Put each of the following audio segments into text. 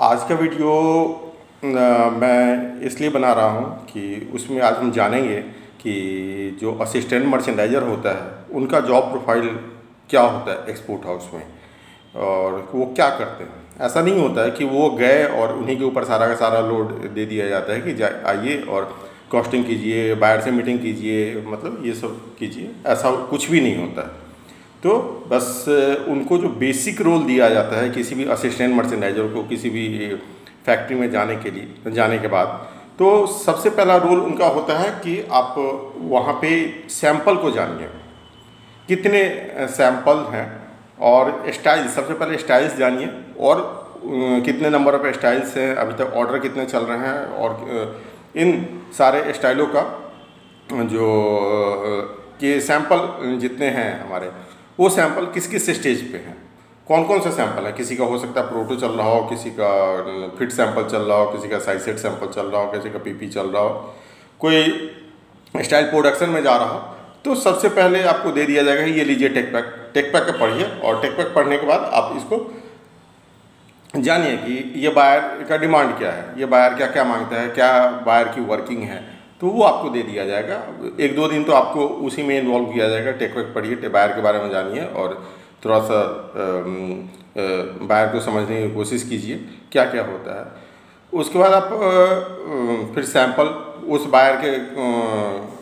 आज का वीडियो मैं इसलिए बना रहा हूँ कि उसमें आज हम जानेंगे कि जो असिस्टेंट मर्चेंडाइज़र होता है उनका जॉब प्रोफाइल क्या होता है एक्सपोर्ट हाउस में, और वो क्या करते हैं। ऐसा नहीं होता है कि वो गए और उन्हीं के ऊपर सारा का सारा लोड दे दिया जाता है कि आइए और कॉस्टिंग कीजिए, बायर से मीटिंग कीजिए, मतलब ये सब कीजिए। ऐसा कुछ भी नहीं होता है। तो बस उनको जो बेसिक रोल दिया जाता है किसी भी असिस्टेंट मर्चेंडाइजर को किसी भी फैक्ट्री में जाने के बाद, तो सबसे पहला रोल उनका होता है कि आप वहाँ पे सैंपल को जानिए, कितने सैंपल हैं, और स्टाइल, सबसे पहले स्टाइल्स जानिए और कितने नंबर ऑफ स्टाइल्स हैं, अभी तक ऑर्डर कितने चल रहे हैं, और इन सारे स्टाइलों का जो कि सैंपल जितने हैं हमारे, वो सैंपल किस किस स्टेज पे हैं, कौन कौन सा सैंपल है। किसी का हो सकता है प्रोटो चल रहा हो, किसी का फिट सैंपल चल रहा हो, किसी का साइज सेट सैंपल चल रहा हो, किसी का पीपी चल रहा हो, कोई स्टाइल प्रोडक्शन में जा रहा हो। तो सबसे पहले आपको दे दिया जाएगा ये लीजिए टेक पैक का पढ़िए, और टेक पैक पढ़ने के बाद आप इसको जानिए कि ये बायर का डिमांड क्या है, ये बायर क्या क्या मांगता है, क्या बायर की वर्किंग है, तो वो आपको दे दिया जाएगा। एक दो दिन तो आपको उसी में इन्वॉल्व किया जाएगा। टेक पैक पढ़िए, बायर के बारे में जानिए और थोड़ा सा बायर को समझने की कोशिश कीजिए क्या क्या होता है। उसके बाद आप फिर सैंपल, उस बायर के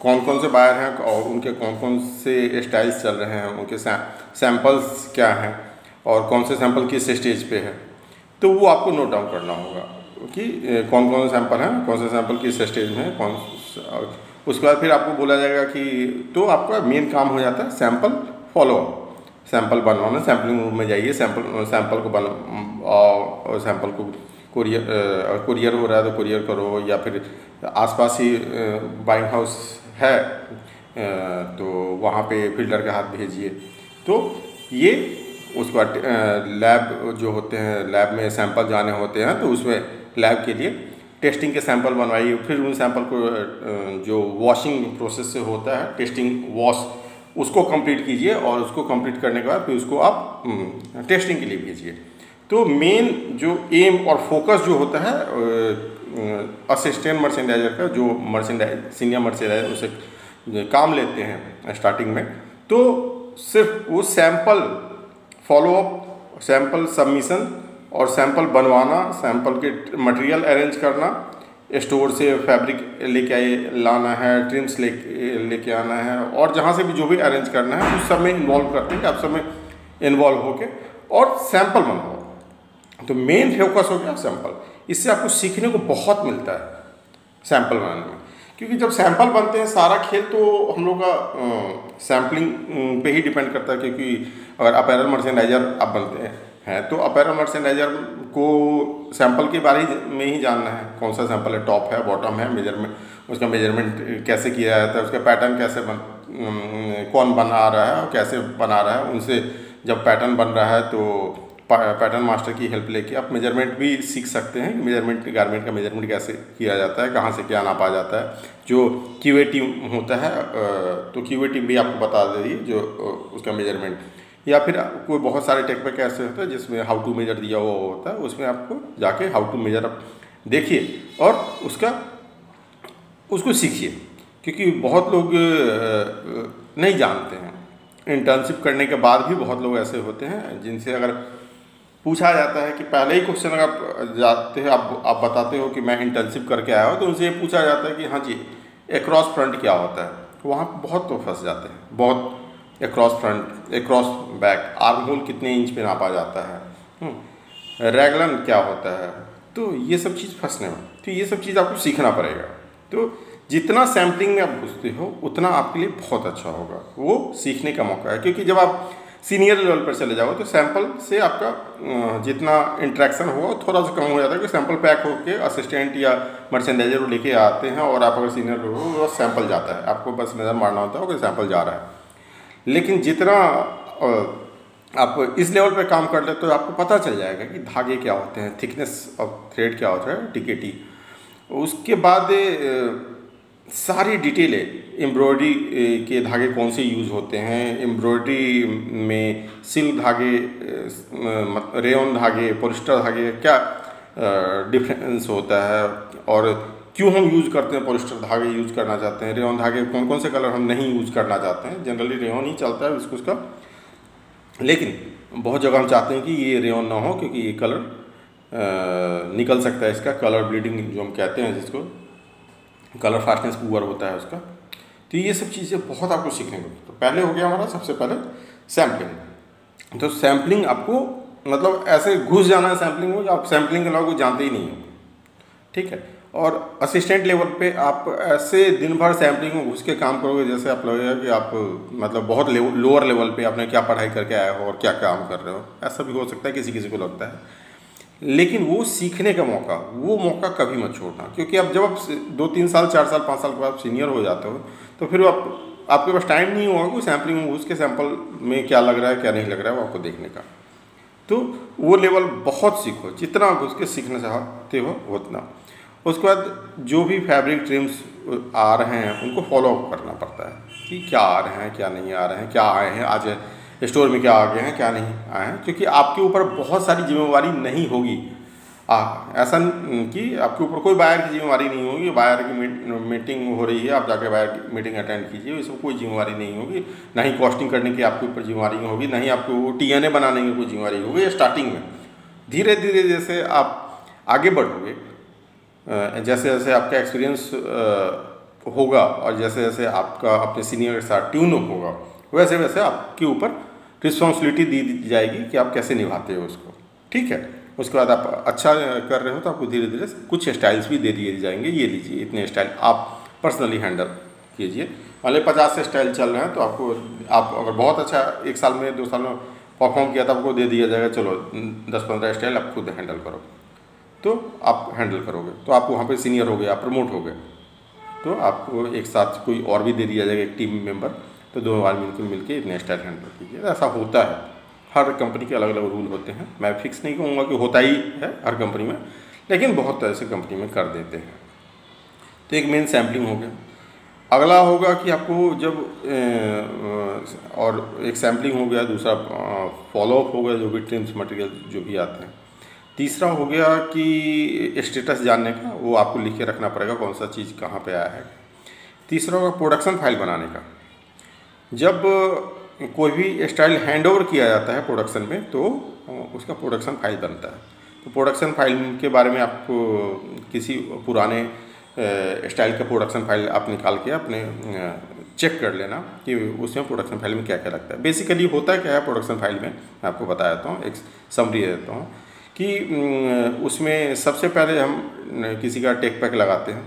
कौन कौन से बायर हैं और उनके कौन कौन से स्टाइल्स चल रहे हैं, उनके सैंपल्स क्या हैं और कौन से सैंपल किस स्टेज पे है, तो वो आपको नोट डाउन करना होगा कि कौन कौन से सैंपल हैं, कौन से सैंपल किस स्टेज में है, उसके बाद फिर आपको बोला जाएगा कि तो आपका मेन काम हो जाता है सैंपल फॉलोअप, सैंपल बनवाना। सैम्पलिंग रूम में जाइए, सैंपल को सैंपल को कुरियर हो रहा है तो कुरियर करो, या फिर आसपास ही बाइंग हाउस है तो वहाँ पे फिल्टर के हाथ भेजिए। तो ये उसके बाद लैब जो होते हैं, लैब में सैंपल जाने होते हैं, तो उसमें लैब के लिए टेस्टिंग के सैंपल बनवाइए। फिर उन सैंपल को जो वॉशिंग प्रोसेस से होता है, टेस्टिंग वॉश, उसको कंप्लीट कीजिए, और उसको कंप्लीट करने के बाद फिर उसको आप टेस्टिंग के लिए भेजिए। तो मेन जो एम और फोकस जो होता है असिस्टेंट मर्चेंडाइजर का, जो सीनियर मर्चेंडाइजर उसे काम लेते हैं स्टार्टिंग में, तो सिर्फ वो सैंपल फॉलोअप, सैंपल सबमिशन और सैंपल बनवाना, सैंपल के मटेरियल अरेंज करना, स्टोर से फैब्रिक लेके लाना है, ट्रिम्स लेके आना है, और जहाँ से भी जो भी अरेंज करना है उस सब में इन्वॉल्व करते हैं कि आप सब में इन्वॉल्व होके और सैंपल बनवाओ। तो मेन फोकस हो गया सैंपल। इससे आपको सीखने को बहुत मिलता है सैंपल बनाने में, क्योंकि जब सैंपल बनते हैं सारा खेल तो हम लोग का सैम्पलिंग पे ही डिपेंड करता है। क्योंकि अगर अपैरल मर्चेंडाइजर आप बनते हैं तो अपैरल मर्चेंडाइजर को सैंपल के बारे में ही जानना है, कौन सा सैंपल है, टॉप है, बॉटम है, मेजरमेंट, उसका मेजरमेंट कैसे किया जाता है, उसका पैटर्न कैसे कौन बना रहा है और कैसे बना रहा है। उनसे जब पैटर्न बन रहा है तो पैटर्न मास्टर की हेल्प लेके आप मेजरमेंट भी सीख सकते हैं। मेजरमेंट, गारमेंट का मेजरमेंट कैसे किया जाता है, कहाँ से क्या नापा जाता है। जो क्यूए टीम होता है तो क्यूए टीम भी आपको बता दे रही है जो उसका मेजरमेंट, या फिर कोई बहुत सारे टेक पैक ऐसे होते हैं जिसमें हाउ टू मेजर दिया हुआ होता है, उसमें आपको जाके हाउ टू मेजर आप देखिए और उसको सीखिए। क्योंकि बहुत लोग नहीं जानते हैं। इंटर्नशिप करने के बाद भी बहुत लोग ऐसे होते हैं जिनसे अगर पूछा जाता है कि पहले ही क्वेश्चन अगर जाते हैं, आप बताते हो कि मैं इंटर्नशिप करके आया हूँ, तो उनसे ये पूछा जाता है कि हाँ जी एक्रॉस फ्रंट क्या होता है। वहाँ बहुत तो फंस जाते हैं, बहुत। Across front, across back, arm hole कितने इंच पे नापा जाता है, रैगलन क्या होता है, तो ये सब चीज़ फंसने में, तो ये सब चीज़ आपको सीखना पड़ेगा। तो जितना सैम्पलिंग में आप घुसते हो उतना आपके लिए बहुत अच्छा होगा, वो सीखने का मौका है। क्योंकि जब आप सीनियर लेवल पर चले जाओ तो सैंपल से आपका जितना इंट्रैक्शन होगा थोड़ा सा कम हो जाता है। कि सैंपल पैक होकर असिस्टेंट या मर्चेंडाइजर को लेके आते हैं, और आप अगर सीनियर लोग हो तो सैंपल जाता है, आपको बस नज़र मारना होता है कि सैंपल जा रहा है। लेकिन जितना आप इस लेवल पे काम कर लेते तो आपको पता चल जाएगा कि धागे क्या होते हैं, थिकनेस ऑफ थ्रेड क्या होता है, टीकेटी। उसके बाद सारी डिटेलें, एम्ब्रॉयडरी के धागे कौन से यूज़ होते हैं, एम्ब्रॉयडरी में सिल्क धागे, रेयन धागे, पॉलिस्टर धागे, क्या डिफरेंस होता है, और क्यों हम यूज़ करते हैं पॉलिस्टर धागे यूज़ करना चाहते हैं, रेयॉन धागे कौन कौन से कलर हम नहीं यूज़ करना चाहते हैं। जनरली रेयॉन ही चलता है उसका, लेकिन बहुत जगह हम चाहते हैं कि ये रेयॉन ना हो, क्योंकि ये कलर निकल सकता है, इसका कलर ब्लीडिंग जो हम कहते हैं, जिसको कलर फास्टनेस पुअर होता है उसका। तो ये सब चीज़ें बहुत आपको सीखने को। तो पहले हो गया हमारा सबसे पहले सैम्पलिंग। तो सैम्पलिंग आपको मतलब ऐसे घुस जाना है सैम्पलिंग में, आप सैम्पलिंग के अलावा कुछ जानते ही नहीं हो, ठीक है। और असिस्टेंट लेवल पे आप ऐसे दिन भर सैम्पलिंग में घुस के काम करोगे जैसे आप लगेगा कि आप मतलब बहुत लोअर लेवल पे आपने क्या पढ़ाई करके आए हो और क्या काम कर रहे हो। ऐसा भी हो सकता है, किसी किसी को लगता है। लेकिन वो सीखने का मौका, वो मौका कभी मत छोड़ना, क्योंकि अब जब आप 2-3 साल 4 साल 5 साल के बाद सीनियर हो जाते हो, तो फिर आपके पास टाइम नहीं होगा कोई सैम्पलिंग में घुस के सैंपल में क्या लग रहा है क्या नहीं लग रहा है वो आपको देखने का। तो वो लेवल बहुत सीखो, जितना घुस के सीखना चाहते हो उतना। उसके बाद जो भी फैब्रिक ट्रिम्स आ रहे हैं उनको फॉलो अप करना पड़ता है कि क्या आ रहे हैं क्या नहीं आ रहे हैं, क्या आए हैं आज स्टोर में, क्या आ गए हैं क्या नहीं आए हैं, क्योंकि आपके ऊपर बहुत सारी जिम्मेवारी नहीं होगी। ऐसा कि आपके ऊपर कोई बायर की जिम्मेवारी नहीं होगी, बायर की मीटिंग हो रही है आप जाके बायर की मीटिंग अटेंड कीजिए, इसमें कोई जिम्मेवारी नहीं होगी। ना ही कॉस्टिंग करने की आपके ऊपर जिम्मेवारी होगी, ना ही आपको TNA बनाने की कोई जिम्मेवारी होगी। स्टार्टिंग में धीरे धीरे जैसे आप आगे बढ़ोगे, जैसे जैसे आपका एक्सपीरियंस होगा और जैसे जैसे आपका अपने सीनियर के साथ ट्यून होगा, वैसे वैसे आपके ऊपर रिस्पॉन्सिबिलिटी दी जाएगी कि आप कैसे निभाते हो उसको, ठीक है। उसके बाद आप अच्छा कर रहे हो तो आपको धीरे धीरे कुछ स्टाइल्स भी दे दिए जाएंगे, ये लीजिए इतने स्टाइल आप पर्सनली हैंडल कीजिए। मान लीजिए 50 से स्टाइल चल रहे हैं, तो आप अगर बहुत अच्छा 1 साल में 2 साल में परफॉर्म किया तो आपको दे दिया जाएगा, चलो 10-15 स्टाइल आप खुद हैंडल करो, तो आप हैंडल करोगे तो आप वहाँ पे सीनियर हो गए, आप प्रमोट हो गए, तो आपको एक साथ कोई और भी दे दिया जाएगा, एक टीम मेंबर, तो दोनों आदमी मिल के इतने स्टाइल हैंडल कीजिए। ऐसा होता है, हर कंपनी के अलग अलग रूल होते हैं। मैं फिक्स नहीं कहूँगा कि होता ही है हर कंपनी में, लेकिन बहुत ऐसे कंपनी में कर देते हैं। तो एक मेन सैम्पलिंग हो गया। अगला होगा कि आपको जब और एक सैम्पलिंग हो गया, दूसरा फॉलोअप हो गया, जो भी ट्रिम्स मटेरियल जो भी आते हैं। तीसरा हो गया कि स्टेटस जानने का, वो आपको लिख के रखना पड़ेगा कौन सा चीज़ कहाँ पे आया है। तीसरा होगा प्रोडक्शन फाइल बनाने का। जब कोई भी स्टाइल हैंड ओवर किया जाता है प्रोडक्शन में, तो उसका प्रोडक्शन फाइल बनता है। तो प्रोडक्शन फाइल के बारे में आपको किसी पुराने स्टाइल का प्रोडक्शन फाइल आप निकाल के अपने चेक कर लेना कि उसमें प्रोडक्शन फाइल में क्या क्या लगता है। बेसिकली होता क्या है प्रोडक्शन फाइल में, मैं आपको बता देता हूँ, एक समरी देता हूँ कि उसमें सबसे पहले हम किसी का टेक पैक लगाते हैं,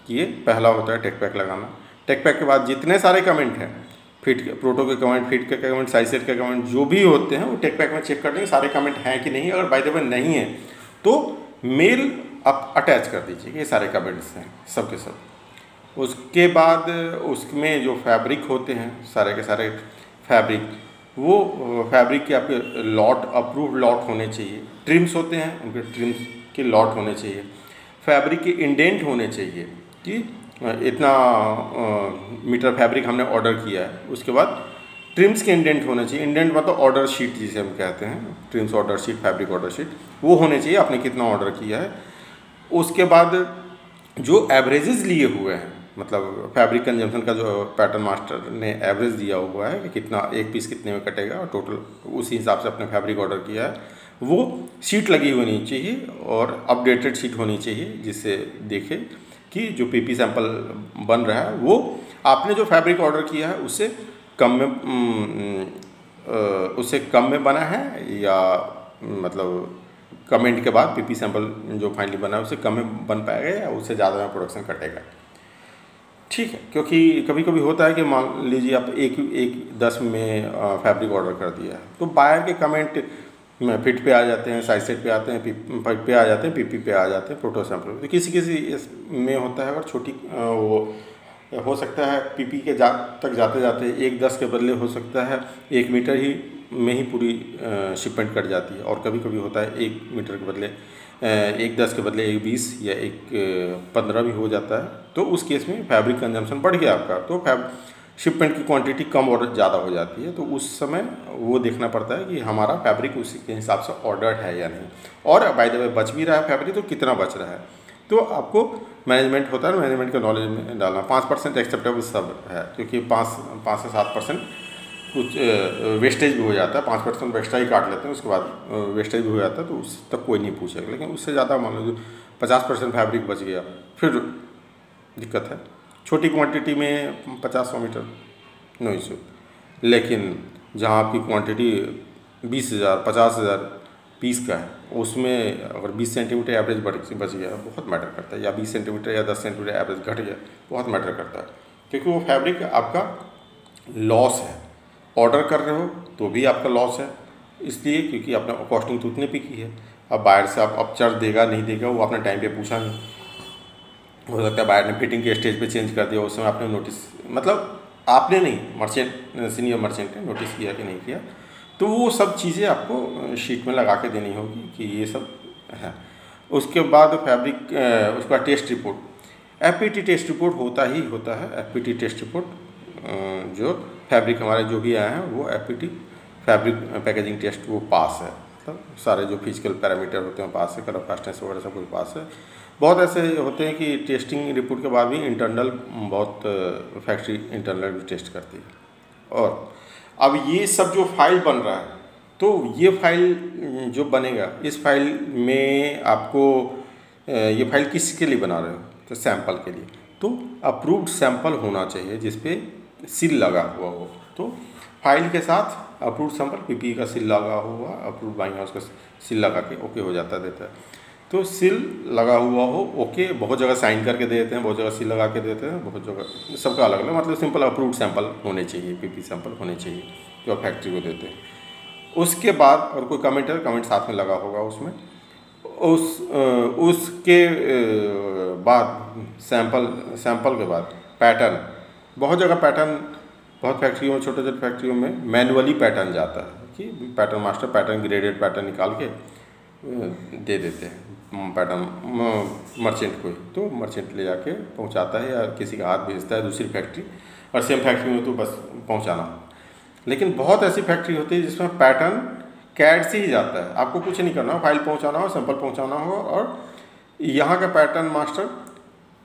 कि ये पहला होता है टेक पैक लगाना। टेक पैक के बाद जितने सारे कमेंट हैं, फिट के प्रोटो के कमेंट, फिट के कमेंट, साइज सेट के कमेंट जो भी होते हैं, वो टेक पैक में चेक कर लेंगे सारे कमेंट हैं कि नहीं। अगर बाय द वे नहीं है तो मेल आप अटैच कर दीजिए कि ये सारे कमेंट्स हैं सब के सब। उसके बाद उसमें जो फैब्रिक होते हैं सारे के सारे फैब्रिक, वो फैब्रिक के आपके लॉट, अप्रूव्ड लॉट होने चाहिए। ट्रिम्स होते हैं, उनके ट्रिम्स के लॉट होने चाहिए। फैब्रिक के इंडेंट होने चाहिए कि इतना मीटर फैब्रिक हमने ऑर्डर किया है। उसके बाद ट्रिम्स के इंडेंट होने चाहिए। इंडेंट मतलब ऑर्डर शीट जिसे हम कहते हैं, TRIMS order sheet, fabric order sheet, वो होने चाहिए, आपने कितना ऑर्डर किया है। उसके बाद जो एवरेजेस लिए हुए हैं, मतलब फैब्रिक कंजम्पशन का जो पैटर्न मास्टर ने एवरेज दिया हुआ है कि कितना एक पीस कितने में कटेगा और टोटल उसी हिसाब से अपने फैब्रिक ऑर्डर किया है, वो शीट लगी होनी चाहिए और अपडेटेड शीट होनी चाहिए, जिससे देखे कि जो पीपी सैंपल बन रहा है वो आपने जो फैब्रिक ऑर्डर किया है उससे कम में बना है, या मतलब कमेंट के बाद पीपी सैंपल जो फाइनली बना है उससे कम में बन पाएगा या उससे ज़्यादा में प्रोडक्शन कटेगा, ठीक है। क्योंकि कभी कभी होता है कि मान लीजिए आप एक 10 में फैब्रिक ऑर्डर कर दिया है, तो बायर के कमेंट फिट पे आ जाते हैं, साइज सेट पे आते हैं, फाइट पे आ जाते हैं, पीपी पे आ जाते हैं, प्रोटो सैंपल। तो किसी में होता है और छोटी वो हो सकता है पीपी के तक जाते जाते 1-10 के बदले हो सकता है 1 मीटर ही में ही पूरी शिपमेंट कट जाती है। और कभी कभी होता है 1 मीटर के बदले 1-10 के बदले 1-20 या 1-15 भी हो जाता है। तो उस केस में फैब्रिक कंजम्पशन बढ़ गया आपका। तो शिपमेंट की क्वांटिटी कम और ज़्यादा हो जाती है, तो उस समय वो देखना पड़ता है कि हमारा फैब्रिक उसी के हिसाब से ऑर्डर्ड है या नहीं, और बाय द वे बच भी रहा है फैब्रिक तो कितना बच रहा है। तो आपको मैनेजमेंट होता है, मैनेजमेंट के नॉलेज में डालना। 5% एक्सेप्टेबल सब है, क्योंकि 5 से 7% कुछ वेस्टेज भी हो जाता है। 5% एक्स्ट्रा ही काट लेते हैं, उसके बाद वेस्टेज भी हो जाता है, तो उस तक कोई नहीं पूछेगा। लेकिन उससे ज़्यादा मान लो 50% फैब्रिक बच गया, फिर दिक्कत है। छोटी क्वांटिटी में 50-100 मीटर नो इशू, लेकिन जहाँ आपकी क्वांटिटी 20,000 50,000 पीस का है, उसमें अगर 20 सेंटीमीटर एवरेज बच गया बहुत मैटर करता है, या 20 सेंटीमीटर या 10 सेंटीमीटर एवरेज घट गया बहुत मैटर करता है, क्योंकि वो फैब्रिक आपका लॉस है। ऑर्डर कर रहे हो तो भी आपका लॉस है, इसलिए क्योंकि आपने कॉस्टिंग तो उतने पे की है। अब बाहर से आप अब चार्ज देगा नहीं देगा वो आपने टाइम पे पूछा नहीं, हो सकता है बाहर ने फिटिंग के स्टेज पे चेंज कर दिया, उस समय आपने नोटिस, मतलब आपने नहीं, मर्चेंट सीनियर मर्चेंट ने नोटिस किया कि नहीं किया, तो वो सब चीज़ें आपको शीट में लगा के देनी होगी कि ये सब है। उसके बाद फैब्रिक, उसके बाद test report, FPT test report होता ही होता है। एफपीटी टेस्ट रिपोर्ट जो फैब्रिक हमारे जो भी आए हैं वो एफपीटी फैब्रिक पैकेजिंग टेस्ट वो पास है, मतलब सारे जो फिजिकल पैरामीटर होते हैं पास है, कलर फास्टनेस वगैरह सब कुछ पास है। बहुत ऐसे होते हैं कि टेस्टिंग रिपोर्ट के बाद भी इंटरनल बहुत फैक्ट्री इंटरनल भी टेस्ट करती है। और अब ये सब जो फाइल बन रहा है, तो ये फाइल जो बनेगा, इस फाइल में आपको ये फाइल किसके लिए बना रहे हो, तो सैंपल के लिए, तो अप्रूव्ड सैंपल होना चाहिए जिस पे सील लगा हुआ हो। तो फाइल के साथ अप्रूव्ड सैंपल, पीपी का सील लगा हुआ, अप्रूव्ड बाइंग हाउस का सील लगा के ओके हो जाता देता है। तो सील लगा हुआ हो ओके, बहुत जगह साइन करके दे देते हैं, बहुत जगह सील लगा के देते हैं, बहुत जगह सबका अलग अलग, मतलब सिंपल अप्रूव्ड सैंपल होने चाहिए, पीपी सैंपल होने चाहिए जो आप फैक्ट्री को देते हैं। उसके बाद और कोई कमेंट है, कमेंट साथ में लगा होगा उसमें। उसके बाद सैंपल के बाद पैटर्न, बहुत जगह पैटर्न, बहुत फैक्ट्रियों में, छोटे छोटे फैक्ट्रियों में मैनुअली पैटर्न जाता है कि pattern master pattern graded pattern निकाल के दे देते हैं पैटर्न मर्चेंट को, तो मर्चेंट ले जाके पहुंचाता है या किसी का हाथ भेजता है दूसरी फैक्ट्री, और सेम फैक्ट्री में तो बस पहुंचाना। लेकिन बहुत ऐसी फैक्ट्री होती है जिसमें पैटर्न कैड से ही जाता है, आपको कुछ नहीं करना हो, फाइल पहुंचाना हो, सैंपल पहुंचाना हो, और यहाँ का पैटर्न मास्टर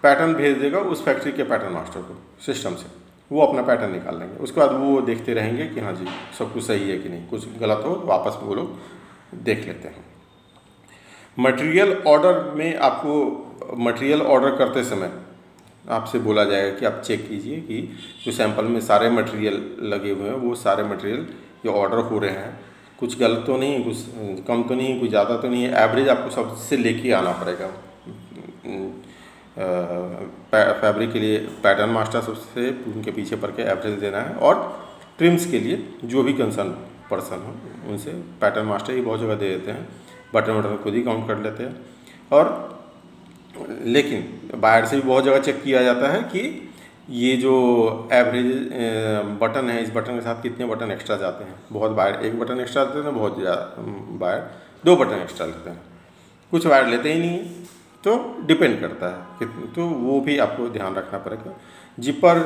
पैटर्न भेज देगा उस फैक्ट्री के पैटर्न मास्टर को सिस्टम से, वो अपना पैटर्न निकाल लेंगे। उसके बाद वो देखते रहेंगे कि हाँ जी सब कुछ सही है कि नहीं, कुछ गलत हो तो वापस वो लोग देख लेते हैं। मटेरियल ऑर्डर में आपको मटेरियल ऑर्डर करते समय आपसे बोला जाएगा कि आप चेक कीजिए कि जो सैंपल में सारे मटेरियल लगे हुए हैं वो सारे मटेरियल जो ऑर्डर हो रहे हैं, कुछ गलत तो नहीं, कुछ कम तो नहीं, कुछ ज़्यादा तो नहीं है, एवरेज आपको सबसे लेके आना पड़ेगा। फैब्रिक के लिए पैटर्न मास्टर सबसे उनके पीछे पड़ के एवरेज देना है, और ट्रिम्स के लिए जो भी कंसर्न पर्सन हो उनसे पैटर्न मास्टर ही बहुत जगह दे देते हैं, बटन खुद ही काउंट कर लेते हैं। और लेकिन बाहर से भी बहुत जगह चेक किया जाता है कि ये जो एवरेज बटन है, इस बटन के साथ कितने बटन एक्स्ट्रा जाते हैं। बहुत बाहर एक बटन एक्स्ट्रा देते हैं, बहुत ज़्यादा बाहर 2 बटन एक्स्ट्रा लेते हैं, कुछ बाहर लेते ही नहीं, तो डिपेंड करता है कि, तो वो भी आपको ध्यान रखना पड़ेगा। जिपर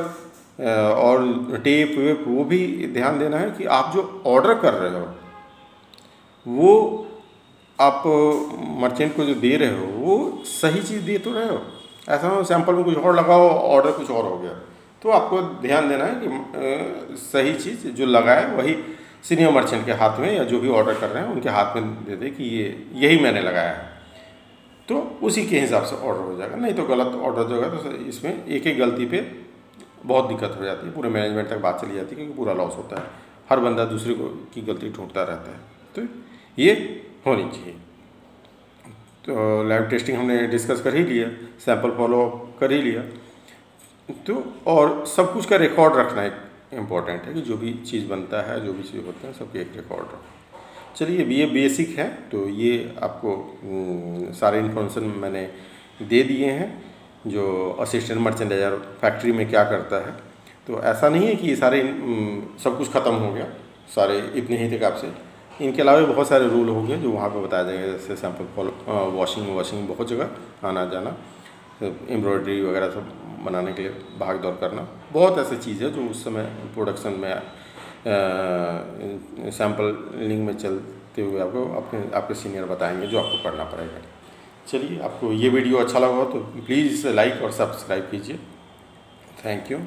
और टेप वेप वो भी ध्यान देना है कि आप जो ऑर्डर कर रहे हो वो आप मर्चेंट को जो दे रहे हो वो सही चीज़ दे तो रहे हो। ऐसा हो सैंपल में कुछ और लगाओ, ऑर्डर कुछ और हो गया, तो आपको ध्यान देना है कि सही चीज़ जो लगाए वही सीनियर मर्चेंट के हाथ में या जो भी ऑर्डर कर रहे हैं उनके हाथ में दे दे कि ये यही मैंने लगाया है, तो उसी के हिसाब से ऑर्डर हो जाएगा। नहीं तो गलत ऑर्डर जो है तो इसमें एक एक गलती पे बहुत दिक्कत हो जाती है, पूरे मैनेजमेंट तक बात चली जाती है, क्योंकि पूरा लॉस होता है, हर बंदा दूसरे को की गलती ढूंढता रहता है। तो ये होनी चाहिए। तो लैब टेस्टिंग हमने डिस्कस कर ही लिया, सैंपल फॉलो कर ही लिया, तो और सब कुछ का रिकॉर्ड रखना एक इम्पॉर्टेंट है कि जो भी चीज़ बनता है, जो भी चीज़ होता है, सबके एक रिकॉर्ड रखो। चलिए ये बेसिक है, तो ये आपको सारे इन्फॉर्मेशन मैंने दे दिए हैं जो असिस्टेंट मर्चेंडाइजर फैक्ट्री में क्या करता है। तो ऐसा नहीं है कि ये सारे सब कुछ ख़त्म हो गया, सारे इतने ही तक आपसे, इनके अलावा बहुत सारे रूल हो गए जो वहाँ पे बताया जाएगा, जैसे सैंपल फॉलो, वॉशिंग बहुत जगह आना जाना, एम्ब्रॉयडरी वगैरह सब बनाने के लिए भाग दौड़ करना, बहुत ऐसी चीज़ है जो उस समय प्रोडक्शन में सैम्पलिंग में चलते हुए आपके सीनियर बताएंगे जो आपको पढ़ना पड़ेगा। चलिए, आपको ये वीडियो अच्छा लगा हो तो प्लीज़ लाइक और सब्सक्राइब कीजिए। Thank you.